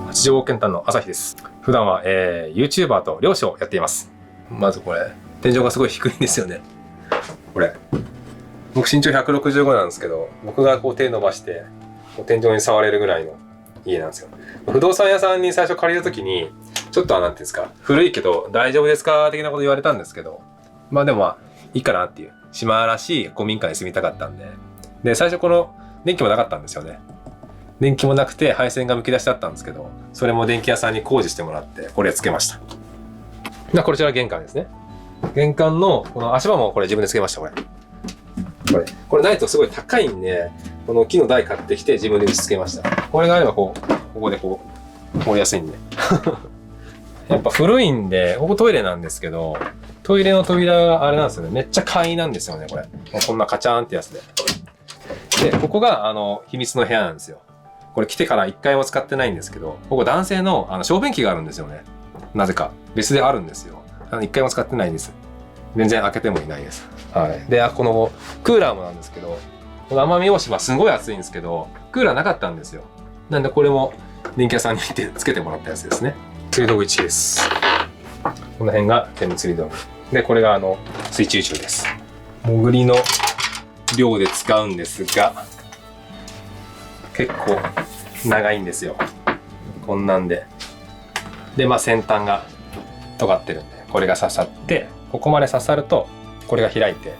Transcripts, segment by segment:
八丈健太の朝日です。普段は、YouTuber と漁師をやっています。まずこれ、天井がすごい低いんですよね。これ。僕身長165なんですけど、僕がこう手伸ばして、こう天井に触れるぐらいの家なんですよ。不動産屋さんに最初借りるときに、ちょっとなんていうんですか、古いけど大丈夫ですか的なこと言われたんですけど、まあでもいいかなっていう、島らしい古民家に住みたかったんで、で、最初この電気もなかったんですよね。電気もなくて配線がむき出しだったんですけど、それも電気屋さんに工事してもらって、これつけました。こちら玄関ですね。玄関のこの足場もこれ自分でつけました、これないとすごい高いんで、この木の台買ってきて自分で打ち付けました。これがあればここでこう、通りやすいんで。やっぱ古いんで、ここトイレなんですけど、トイレの扉があれなんですよね。めっちゃ簡易なんですよね、これ。こんなカチャーンってやつで。で、ここが秘密の部屋なんですよ。これ来てから一回も使ってないんですけど、ここ男性の小便器があるんですよね。なぜか。別であるんですよ。一回も使ってないんです。全然開けてもいないです。はい。で、このクーラーもなんですけど、この奄美大島すごい暑いんですけど、クーラーなかったんですよ。なんでこれも電気屋さんに行ってつけてもらったやつですね。釣り道具1です。この辺が全部釣り道具。で、これが水中銃です。潜りの漁で使うんですが、結構長いんですよ。こんなんで。で、先端が尖ってるんで、これが刺さって、ここまで刺さると、これが開いて、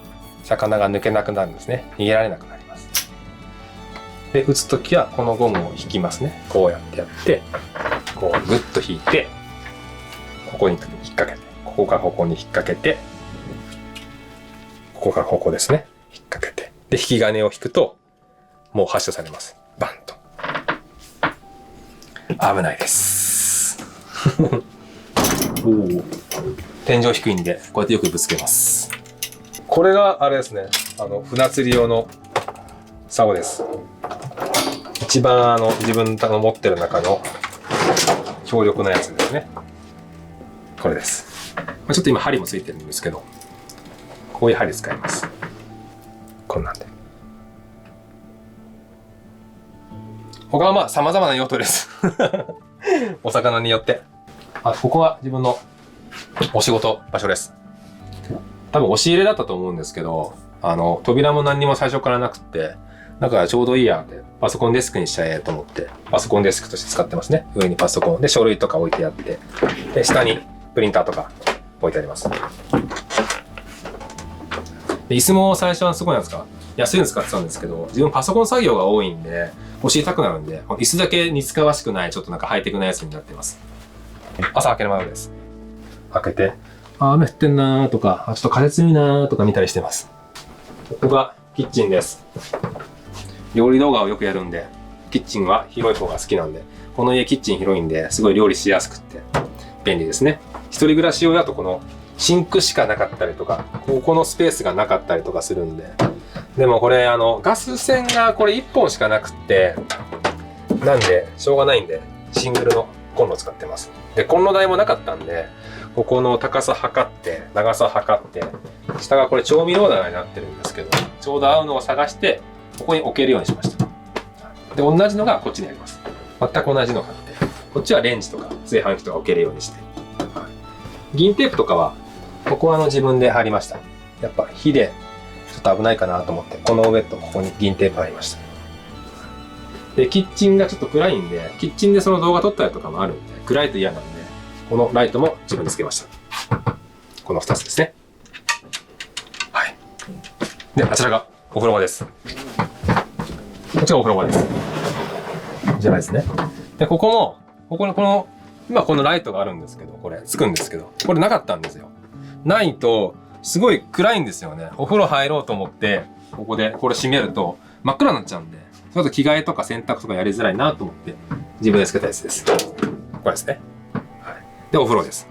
魚が抜けなくなるんですね。逃げられなくなります。で、打つときはこのゴムを引きますね。こうやってやって、こうグッと引いて、ここに引っ掛けて、ここからここに引っ掛けて、ここからここですね。引っ掛けて。で、引き金を引くと、もう発射されます。バンと。危ないです。天井低いんで、こうやってよくぶつけます。これがあれですね。船釣り用の竿です。一番自分の持ってる中の強力なやつですね。これです。ちょっと今針もついてるんですけど、こういう針使います。こんなんで。他は様々な用途です。お魚によって。ここは自分のお仕事場所です。多分押し入れだったと思うんですけど、扉も何にも最初からなくって、だからちょうどいいやって、パソコンデスクにしちゃえと思って、パソコンデスクとして使ってますね。上にパソコンで書類とか置いてあって、で、下にプリンターとか置いてあります。で、椅子も最初はすごいなんですか、安いの使ってたんですけど、自分パソコン作業が多いんで、腰痛くなるんで、椅子だけ似つかわしくない、ちょっとなんかハイテクなやつになってます。朝開ける前です。開けて、雨降ってんなーとか、ちょっと風強いなーとか見たりしてます。ここがキッチンです。料理動画をよくやるんで、キッチンは広い方が好きなんで、この家キッチン広いんで、すごい料理しやすくって便利ですね。一人暮らし用だとこのシンクしかなかったりとか、ここのスペースがなかったりとかするんで、でもこれガス栓がこれ1本しかなくって、なんでしょうがないんで、シングルのコンロ使ってます。で、コンロ台もなかったんで、ここの高さ測って、長さ測って、下がこれ調味料棚になってるんですけど、ちょうど合うのを探して、ここに置けるようにしました。で、同じのがこっちにあります。全く同じのがあって、こっちはレンジとか炊飯器とか置けるようにして。銀テープとかは、ここは自分で貼りました。やっぱ火でちょっと危ないかなと思って、この上とここに銀テープ貼りました。で、キッチンがちょっと暗いんで、キッチンでその動画撮ったりとかもあるんで、暗いと嫌なんで、このライトも自分でつけました。この2つですね。はい。で、あちらがお風呂場です。こっちがお風呂場です。こちらですね。で、ここの、今このライトがあるんですけど、これ、つくんですけど、これなかったんですよ。ないと、すごい暗いんですよね。お風呂入ろうと思って、ここでこれ閉めると真っ暗になっちゃうんで、ちょっと着替えとか洗濯とかやりづらいなと思って、自分でつけたやつです。これですね。はい。で、お風呂です。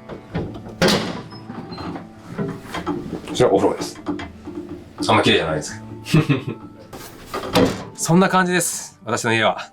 こちらお風呂です。あんま綺麗じゃないですけど。そんな感じです。私の家は。